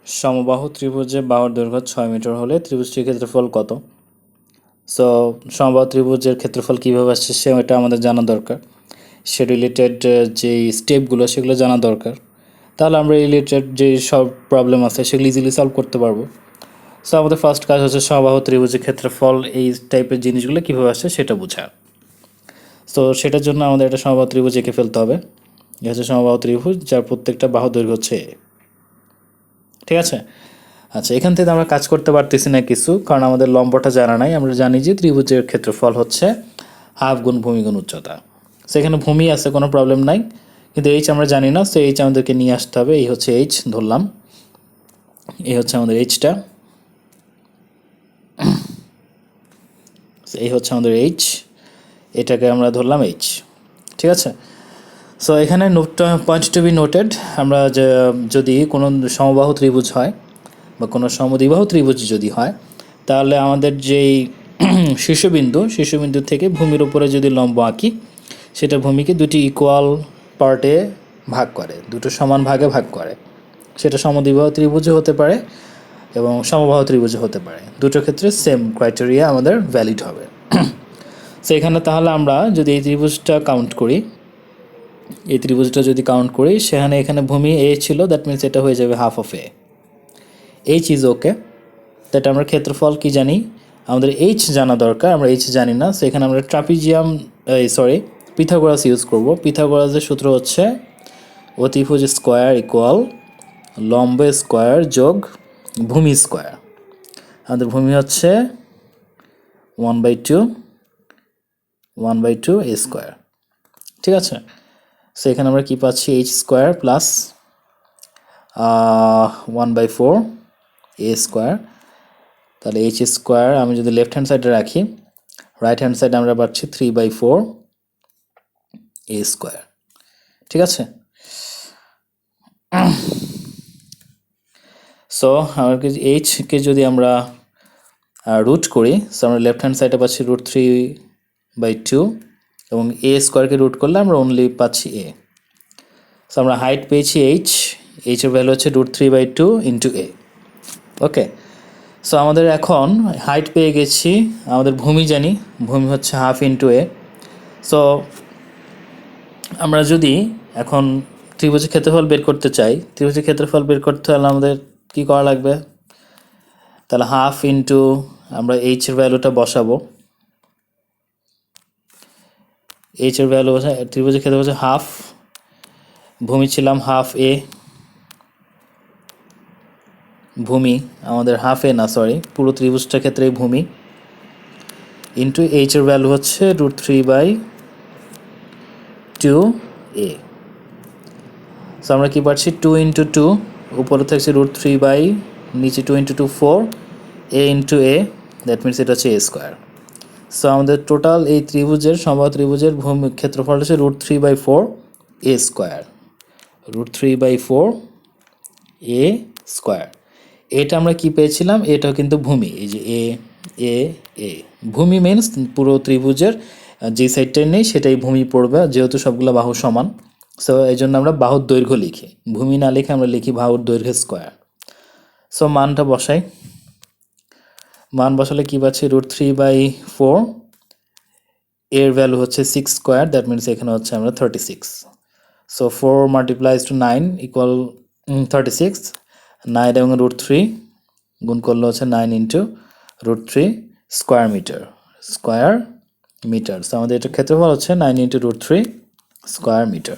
সমবাহু ত্রিভুজে বাহুর দৈর্ঘ্য 6 মিটার হলে ত্রিভুজটির ক্ষেত্রফল কত? সো সমবাহু ত্রিভুজের ক্ষেত্রফল কীভাবে আসছে সেটা আমাদের জানা দরকার। সে রিলেটেড যে স্টেপগুলো সেগুলো জানা দরকার, তাহলে আমরা রিলেটেড যে সব প্রবলেম আছে সেগুলো ইজিলি সলভ করতে পারবো। সো আমাদের ফার্স্ট কাজ হচ্ছে সমবাহু ত্রিভুজের ক্ষেত্রফল এই টাইপের জিনিসগুলো কীভাবে আসছে সেটা বোঝা। তো সেটার জন্য আমাদের একটা সমবাহু ত্রিভুজ এঁকে ফেলতে হবে। এটা হচ্ছে সমবাহু ত্রিভুজ যার প্রত্যেকটা বাহু দৈর্ঘ্য হচ্ছে a। ঠিক আছে। আচ্ছা, এখান থেকে আমরা কাজ করতে পারতেছি না কিছু, কারণ আমাদের লম্বটা জানা নাই। আমরা জানি যে ত্রিভুজের ক্ষেত্রফল হচ্ছে হাফ গুণ ভূমি গুণ উচ্চতা। সেখানে ভূমি আছে, কোনো প্রবলেম নাই, কিন্তু এইচ আমরা জানি না। সো এইচ আমাদেরকে নিয়ে আসতে হবে। এই হচ্ছে এইচ ধরলাম, এই হচ্ছে আমাদের এইচটা, এই হচ্ছে আমাদের এইচ, এটাকে আমরা ধরলাম এইচ। ঠিক আছে। সো এখানে পয়েন্ট টু বি নোটেড, আমরা যদি কোনো সমবাহু ত্রিভুজ হয় বা কোনো সমদ্বিবাহু ত্রিভুজ যদি হয়, তাহলে আমাদের যেই শীর্ষবিন্দু থেকে ভূমির উপরে যদি লম্ব আঁকি, সেটা ভূমিকে দুটি ইকুয়াল পার্টে ভাগ করে, দুটো সমান ভাগে ভাগ করে। সেটা সমদ্বিবাহু ত্রিভুজও হতে পারে এবং সমবাহু ত্রিভুজও হতে পারে। দুটোর ক্ষেত্রে সেম ক্রাইটেরিয়া আমাদের ভ্যালিড হবে। সো এখানে তাহলে আমরা যদি এই ত্রিভুজটা কাউন্ট করি, সেখানে এখানে ভূমি এ ছিল, দ্যাট মিনস এটা হয়ে যাবে half of A. H is okay, that আমরা ক্ষেত্রফল কি জানি, আমাদের এইচ জানা দরকার, আমরা এইচ জানি না। সো এখানে আমরা পিথাগোরাস ইউজ করব। পিথাগোরাসের সূত্র হচ্ছে অতিভুজ স্কোয়ার ইকুয়াল লম্ব স্কোয়ার যোগ ভূমি স্কোয়ার। আমাদের ভূমি হচ্ছে 1/2 এ স্কোয়ার। ঠিক আছে। সো এখানে আমরা কি পাচ্ছি, এইচ স্কোয়ার প্লাস 1/4 এ স্কোয়ার। তাহলে এইচ স্কোয়ার আমি যদি লেফট হ্যান্ড সাইডে রাখি, রাইট হ্যান্ড সাইডে আমরা পাচ্ছি 3/4 এ স্কোয়ার। ঠিক আছে। সো আমাকে এইচকে যদি আমরা রুট করি, সো আমরা লেফট হ্যান্ড সাইডে পাচ্ছি √3/2 এবং এ স্কোয়ারকে রুট করলে আমরা অনলি পাচ্ছি এ। সো আমরা হাইট পেয়েছি এইচের ভ্যালু হচ্ছে √3/2 ইন্টু এ। ওকে। সো আমাদের এখন হাইট পেয়ে গেছি, আমাদের ভূমি জানি, ভূমি হচ্ছে হাফ ইন্টু এ। সো আমরা যদি এখন ত্রিভুজের ক্ষেত্রফল বের করতে চাই, ত্রিভুজের ক্ষেত্রফল বের করতে হলে আমাদের কী করা লাগবে, তাহলে হাফ ইন্টু আমরা এইচের ভ্যালুটা বসাবো। এইচের ভ্যালু হচ্ছে, ত্রিভুজের ক্ষেত্রফল হচ্ছে হাফ, ভূমি ছিলাম হাফ এ, ভূমি আমাদের হাফ এ না, সরি, পুরো ত্রিভুজটার ক্ষেত্রে ভূমি, ইন্টু এইচের ভ্যালু হচ্ছে √3/2 এ। সো আমরা কি পাচ্ছি, 2 × 2, উপরে থাকছে √3/, নিচে 2 × 2 4, এ ইন্টু এ, দ্যাট মিনস এটা হচ্ছে এ স্কোয়ার। সো আমাদের টোটাল এই ত্রিভুজের সমবাহু ত্রিভুজের ভূমি ক্ষেত্রফল হচ্ছে √3/4 এ স্কোয়ার, √3/4 এ স্কোয়ার। এটা আমরা কি পেয়েছিলাম, এটাও কিন্তু ভূমি, এই যে এ এ এ, ভূমি মিনস পুরো ত্রিভুজের যে সাইডটাই নেই সেটাই ভূমি পড়বে, যেহেতু সবগুলো বাহু সমান। সো এই জন্য আমরা বাহুর দৈর্ঘ্য লিখি, ভূমি না লিখে আমরা লিখি বাহুর দৈর্ঘ্য স্কোয়ার। সো মানটা বসাই, মান বসালে কী পাচ্ছি, √3/4, এর ভ্যালু হচ্ছে 6 স্কোয়ার, দ্যাট মিনস এখানে হচ্ছে আমরা 36। সো 4 মাল্টিপ্লাইজ টু 9 ইকুয়াল 36, 9 এবং √3 গুণ করলে হচ্ছে 9 × √3 স্কোয়ার মিটার। সো আমাদের এটা ক্ষেত্রফল হচ্ছে 9 × √3 স্কোয়ার মিটার।